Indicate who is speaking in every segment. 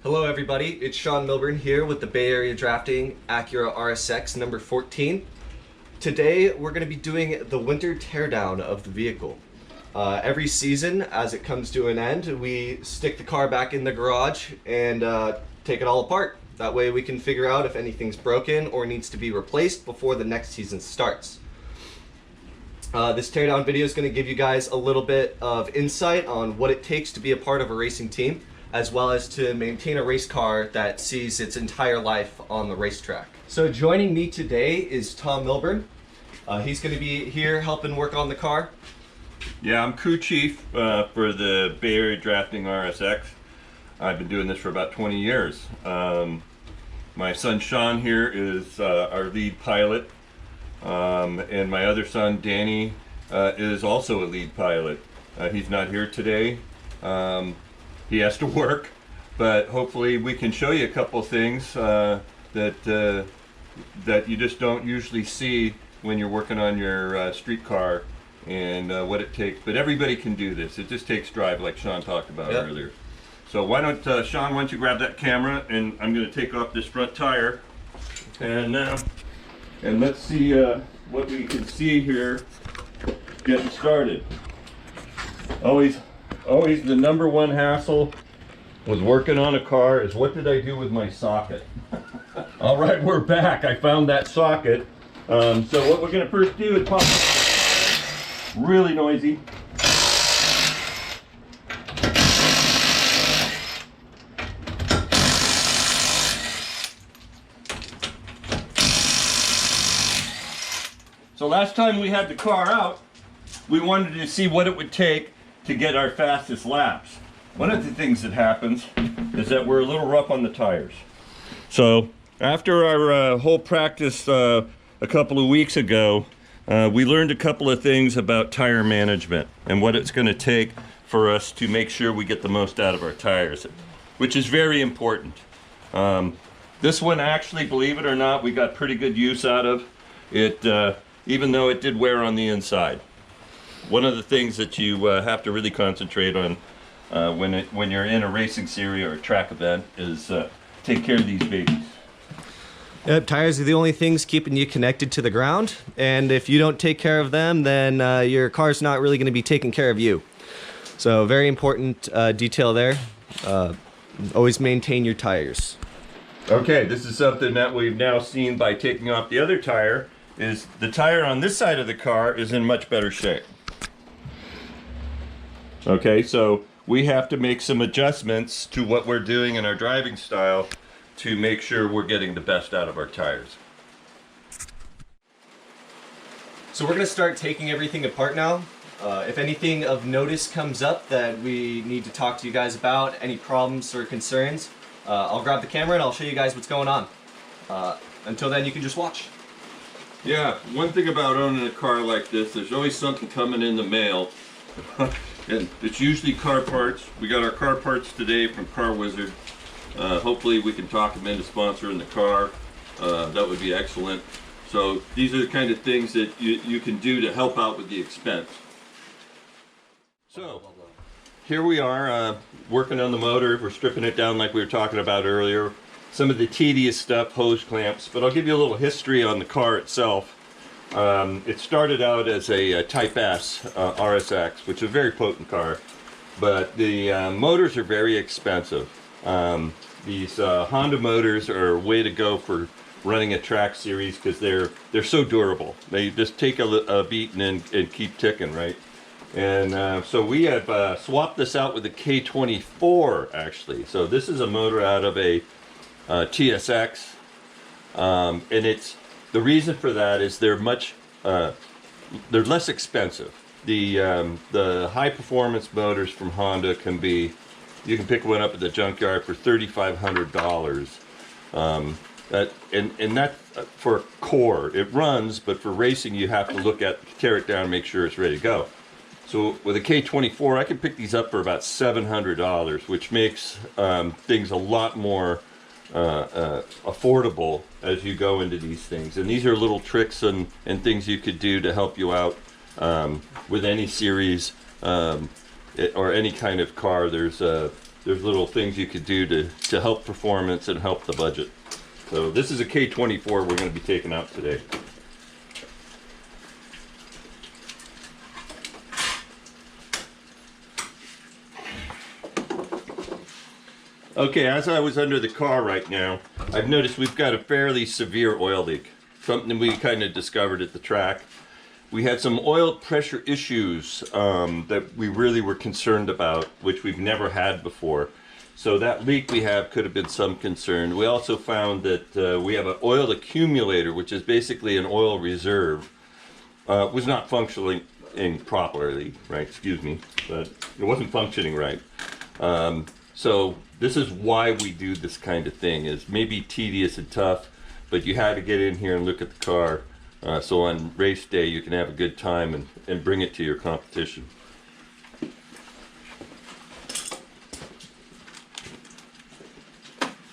Speaker 1: Hello everybody, it's Sean Milburn here with the Bay Area Drafting Acura RSX number 14. Today we're going to be doing the winter teardown of the vehicle. Every season as it comes to an end, we stick the car back in the garage and take it all apart. That way we can figure out if anything's broken or needs to be replaced before the next season starts. This teardown video is going to give you guys a little bit of insight on what it takes to be a part of a racing team, as well as to maintain a race car that sees its entire life on the racetrack. So joining me today is Tom Milburn. He's going to be here helping work on the car.
Speaker 2: Yeah, I'm crew chief for the Bay Area Drafting RSX. I've been doing this for about 20 years. My son Sean here is our lead pilot, and my other son Danny is also a lead pilot. He's not here today. He has to work, but hopefully we can show you a couple things that you just don't usually see when you're working on your street car and what it takes. But everybody can do this. It just takes drive, like Sean talked about earlier. So why don't Sean, why don't you grab that camera, and I'm going to take off this front tire, and let's see what we can see here getting started. Always the number one hassle with working on a car is, what did I do with my socket? All right, we're back. I found that socket. So what we're going to first do is pop. Really noisy. So last time we had the car out, we wanted to see what it would take to get our fastest laps. One of the things that happens is that we're a little rough on the tires. So after our whole practice a couple of weeks ago, we learned a couple of things about tire management and what it's going to take for us to make sure we get the most out of our tires, which is very important. This one, actually, believe it or not, we got pretty good use out of it, even though it did wear on the inside. One of the things that you have to really concentrate on when you're in a racing series or a track event is take care of these babies.
Speaker 1: Yep, tires are the only things keeping you connected to the ground, and if you don't take care of them, then your car's not really going to be taking care of you. So very important detail there. Always maintain your tires.
Speaker 2: Okay, this is something that we've now seen by taking off the other tire, is the tire on this side of the car is in much better shape. Okay, so we have to make some adjustments to what we're doing in our driving style to make sure we're getting the best out of our tires.
Speaker 1: So we're going to start taking everything apart now. If anything of notice comes up that we need to talk to you guys about, any problems or concerns, I'll grab the camera and I'll show you guys what's going on. Until then, you can just watch.
Speaker 2: Yeah, one thing about owning a car like this, there's always something coming in the mail. And it's usually car parts. We got our car parts today from Car Wizard. Hopefully we can talk them into sponsoring the car. That would be excellent. So these are the kind of things that you can do to help out with the expense. So here we are working on the motor. We're stripping it down like we were talking about earlier. Some of the tedious stuff, hose clamps, but I'll give you a little history on the car itself. It started out as a Type S RSX, which is a very potent car, but the motors are very expensive. These Honda motors are a way to go for running a track series because they're so durable. They just take a beating and keep ticking, right? And so we have swapped this out with a K24 actually. So this is a motor out of a TSX, and the reason for that is they're less expensive. The high performance motors from Honda you can pick one up at the junkyard for $3,500. And that for core, it runs, but for racing you have to tear it down, make sure it's ready to go. So with a K24, I can pick these up for about $700, which makes things a lot more affordable as you go into these things. And these are little tricks and things you could do to help you out with any series or any kind of car. There's there's little things you could do to help performance and help the budget. So this is a K24 we're going to be taking out today. Okay, as I was under the car right now, I've noticed we've got a fairly severe oil leak. Something we kind of discovered at the track. We had some oil pressure issues that we really were concerned about, which we've never had before. So that leak we have could have been some concern. We also found that we have an oil accumulator, which is basically an oil reserve, was not functioning properly, right? Excuse me, but it wasn't functioning right. So this is why we do this kind of thing. Is maybe tedious and tough, but you had to get in here and look at the car. So on race day you can have a good time and bring it to your competition.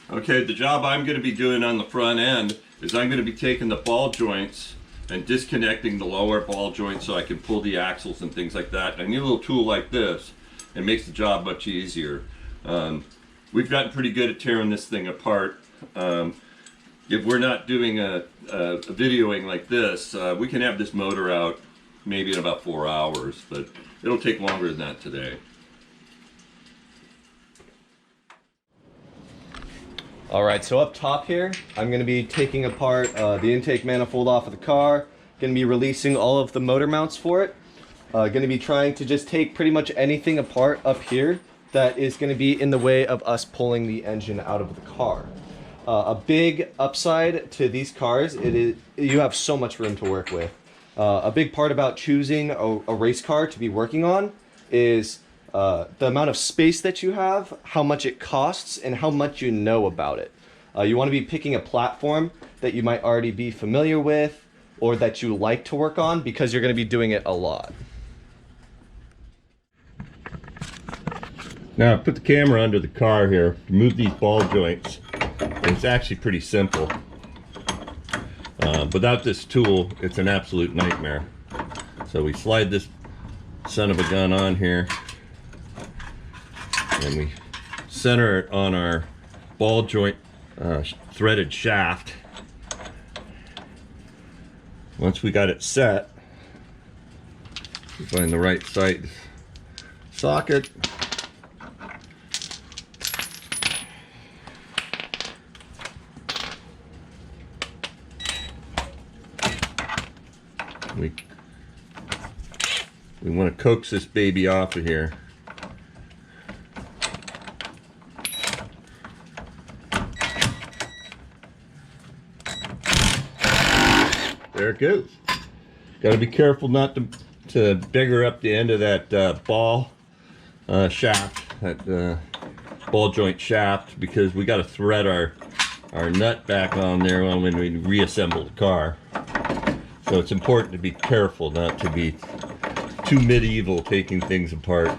Speaker 2: Okay, the job I'm going to be doing on the front end is I'm going to be taking the ball joints and disconnecting the lower ball joints so I can pull the axles and things like that. And I need a little tool like this. It makes the job much easier. We've gotten pretty good at tearing this thing apart. If we're not doing a videoing like this, we can have this motor out maybe in about 4 hours, but it'll take longer than that today.
Speaker 1: Alright, so up top here, I'm going to be taking apart the intake manifold off of the car. Going to be releasing all of the motor mounts for it. Going to be trying to just take pretty much anything apart up here that is going to be in the way of us pulling the engine out of the car. A big upside to these cars, you have so much room to work with. A big part about choosing a race car to be working on is the amount of space that you have, how much it costs, and how much you know about it. You want to be picking a platform that you might already be familiar with or that you like to work on because you're going to be doing it a lot.
Speaker 2: Now I put the camera under the car here to move these ball joints. It's actually pretty simple. Without this tool, it's an absolute nightmare. So we slide this son of a gun on here, and we center it on our ball joint threaded shaft. Once we got it set, we find the right side socket. We want to coax this baby off of here. There it goes. Got to be careful not to beggar up the end of that ball shaft, that ball joint shaft, because we got to thread our nut back on there when we reassemble the car. So it's important to be careful not to be too medieval taking things apart.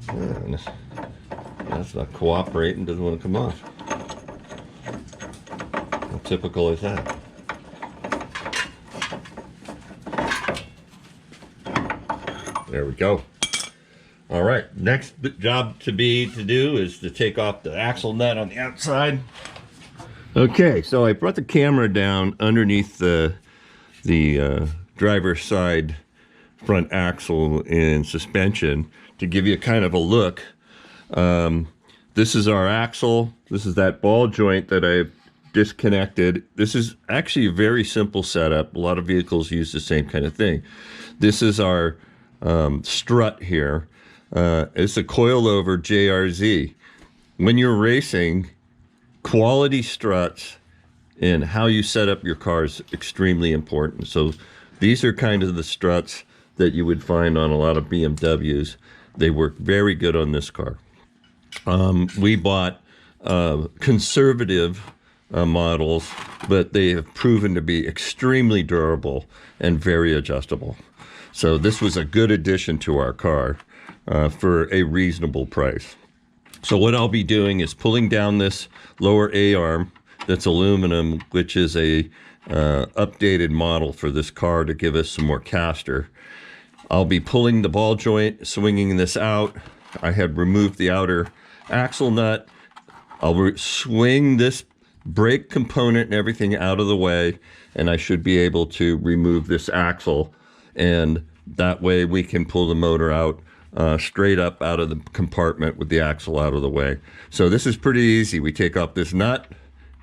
Speaker 2: And that's not cooperating, doesn't want to come off. How typical is that? There we go. All right, next job to do is to take off the axle nut on the outside. Okay, so I brought the camera down underneath the driver's side front axle and suspension to give you kind of a look. This is our axle. This is that ball joint that I've disconnected. This is actually a very simple setup. A lot of vehicles use the same kind of thing. This is our strut here. It's a coilover JRZ. When you're racing, quality struts and how you set up your car is extremely important. So these are kind of the struts that you would find on a lot of BMWs. They work very good on this car. We bought conservative models, but they have proven to be extremely durable and very adjustable. So this was a good addition to our car for a reasonable price. So what I'll be doing is pulling down this lower A-arm that's aluminum, which is a updated model for this car to give us some more caster. I'll be pulling the ball joint, swinging this out. I had removed the outer axle nut. I'll swing this brake component and everything out of the way, and I should be able to remove this axle, and that way we can pull the motor out straight up out of the compartment with the axle out of the way. So this is pretty easy. We take off this nut,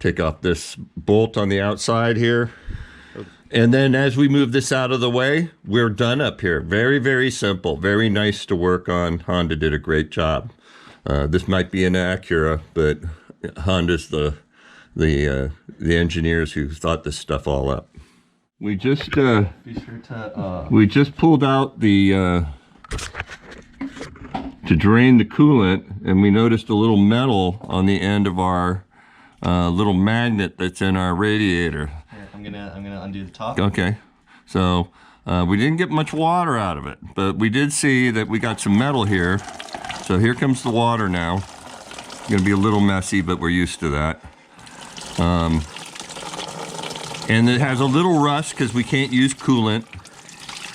Speaker 2: take off this bolt on the outside here, and then as we move this out of the way, we're done up here. Very, very simple, very nice to work on. Honda did a great job. This might be an Acura, but Honda's the engineers who thought this stuff all up. We just we just pulled out the to drain the coolant, and we noticed a little metal on the end of our little magnet that's in our radiator.
Speaker 1: Here, I'm gonna undo the top.
Speaker 2: Okay, so we didn't get much water out of it, but we did see that we got some metal here. So here comes the water now. It's gonna be a little messy, but we're used to that. And it has a little rust because we can't use coolant.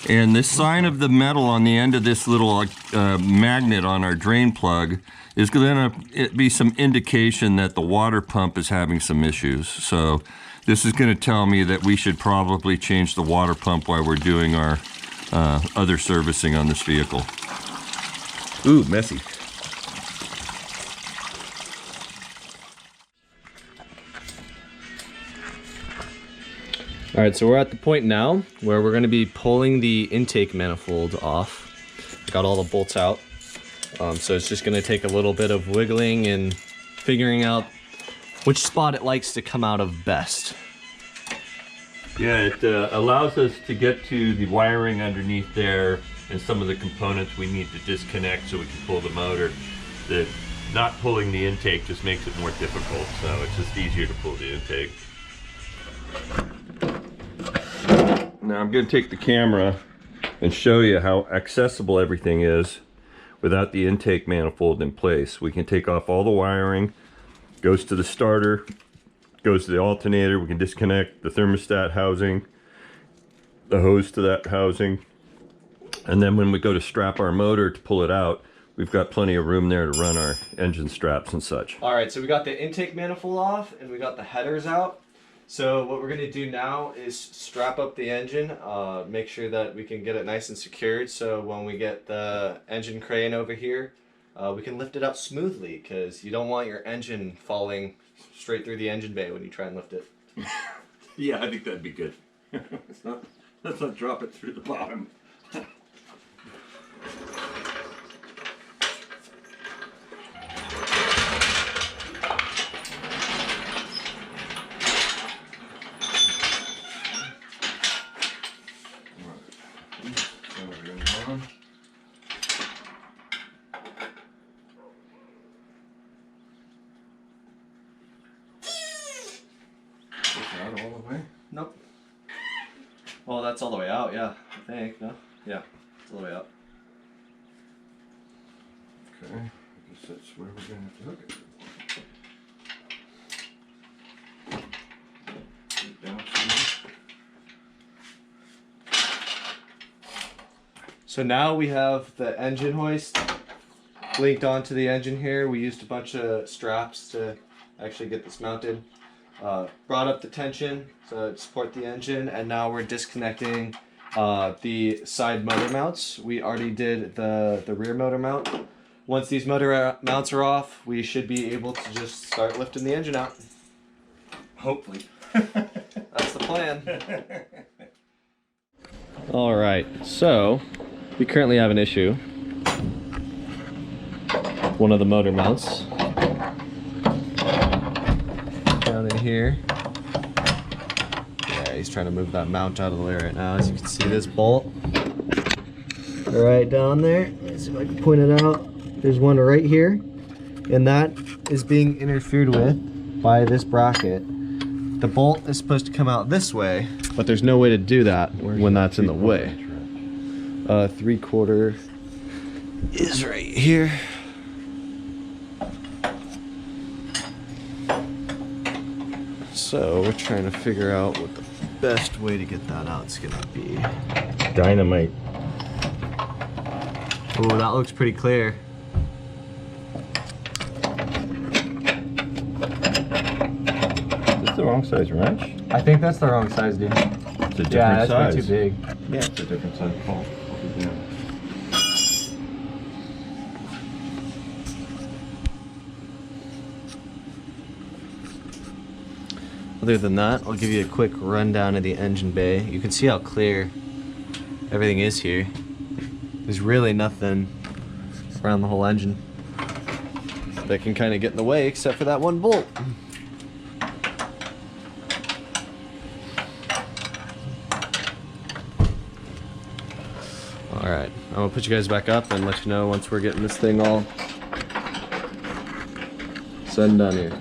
Speaker 2: And this sign of the metal on the end of this little magnet on our drain plug is gonna be some indication that the water pump is having some issues. So this is gonna tell me that we should probably change the water pump while we're doing our other servicing on this vehicle. Ooh, messy.
Speaker 1: All right, so we're at the point now where we're going to be pulling the intake manifold off. Got all the bolts out. So it's just going to take a little bit of wiggling and figuring out which spot it likes to come out of best.
Speaker 2: Yeah, it allows us to get to the wiring underneath there and some of the components we need to disconnect so we can pull the motor. Not pulling the intake just makes it more difficult, so it's just easier to pull the intake. Now I'm going to take the camera and show you how accessible everything is without the intake manifold in place. We can take off all the wiring, goes to the starter, goes to the alternator, we can disconnect the thermostat housing, the hose to that housing, and then when we go to strap our motor to pull it out, we've got plenty of room there to run our engine straps and such.
Speaker 1: All right, so we got the intake manifold off and we got the headers out. So what we're gonna do now is strap up the engine, make sure that we can get it nice and secured, so when we get the engine crane over here, we can lift it up smoothly, because you don't want your engine falling straight through the engine bay when you try and lift it.
Speaker 2: Yeah, I think that'd be good. Let's not drop it through the bottom. Out all the way?
Speaker 1: Nope. Well, that's all the way out, yeah, I think, no? Yeah, it's all the way out.
Speaker 2: Okay, I guess that's where we're going to have to hook it. Down some.
Speaker 1: So now we have the engine hoist linked onto the engine here. We used a bunch of straps to actually get this mounted. Brought up the tension to support the engine, and now we're disconnecting the side motor mounts. We already did the rear motor mount. Once these motor mounts are off, we should be able to just start lifting the engine out.
Speaker 2: Hopefully.
Speaker 1: That's the plan. All right, so we currently have an issue. One of the motor mounts down in here. Yeah, he's trying to move that mount out of the way right now. As you can see, this bolt right down there. Let's see if I can point it out. There's one right here, and that is being interfered with by this bracket. The bolt is supposed to come out this way, but there's no way to do that when that's in the way. 3/4 is right here. So we're trying to figure out what the best way to get that out is gonna be.
Speaker 2: Dynamite.
Speaker 1: Oh, that looks pretty clear.
Speaker 2: Is this the wrong size wrench?
Speaker 1: I think that's the wrong size, dude.
Speaker 2: It's a different
Speaker 1: Yeah, that's
Speaker 2: size.
Speaker 1: way too big.
Speaker 2: Yeah, it's a different size bolt. Yeah.
Speaker 1: Other than that, I'll give you a quick rundown of the engine bay. You can see how clear everything is here. There's really nothing around the whole engine that can kind of get in the way except for that one bolt. Alright, I'm gonna put you guys back up and let you know once we're getting this thing all said and done here.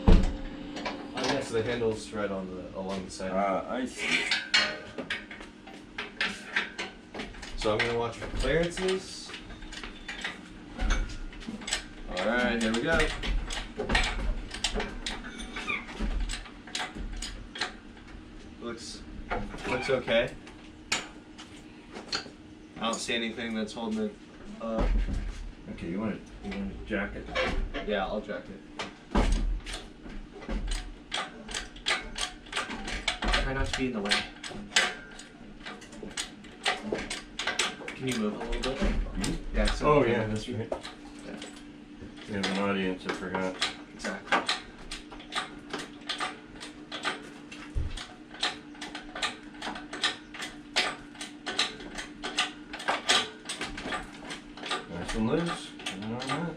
Speaker 1: Oh yeah, so the handle's right on along the side.
Speaker 2: I see.
Speaker 1: So I'm gonna watch for clearances. Alright, here we go. Looks okay. I don't see anything that's holding it up.
Speaker 2: Okay, you want to jack it?
Speaker 1: Yeah, I'll jack it. Try not to be in the way. Can you move a little bit?
Speaker 2: Hmm?
Speaker 1: Yeah. So
Speaker 2: Oh yeah, that's right.
Speaker 1: Yeah.
Speaker 2: We have an audience, I forgot.
Speaker 1: Exactly.
Speaker 2: Nice and loose. And on that.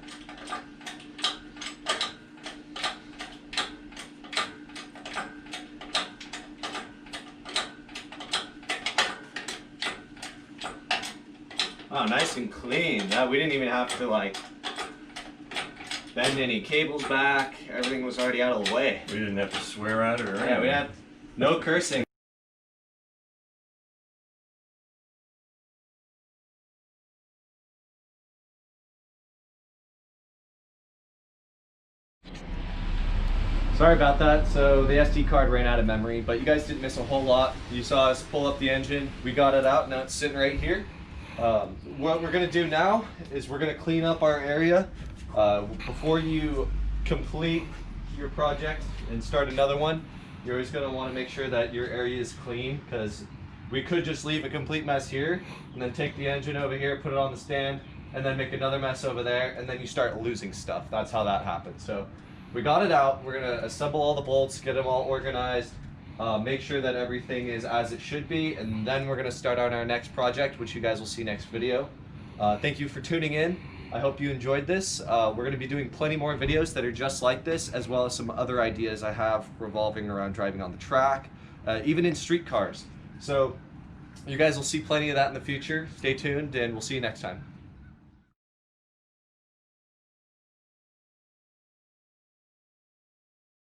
Speaker 1: Oh, nice and clean. Yeah, we didn't even have to like bend any cables back. Everything was already out of the way.
Speaker 2: We didn't have to swear at it or anything.
Speaker 1: Yeah, we had no cursing. Sorry about that. So the SD card ran out of memory, but you guys didn't miss a whole lot. You saw us pull up the engine. We got it out. Now it's sitting right here. What we're going to do now is we're going to clean up our area. Before you complete your project and start another one, you're always going to want to make sure that your area is clean, because we could just leave a complete mess here and then take the engine over here, put it on the stand, and then make another mess over there, and then you start losing stuff. That's how that happens. So we got it out. We're going to assemble all the bolts, get them all organized, make sure that everything is as it should be, and then we're going to start on our next project, which you guys will see next video. Thank you for tuning in. I hope you enjoyed this. We're going to be doing plenty more videos that are just like this, as well as some other ideas I have revolving around driving on the track, even in street cars. So you guys will see plenty of that in the future. Stay tuned, and we'll see you next time.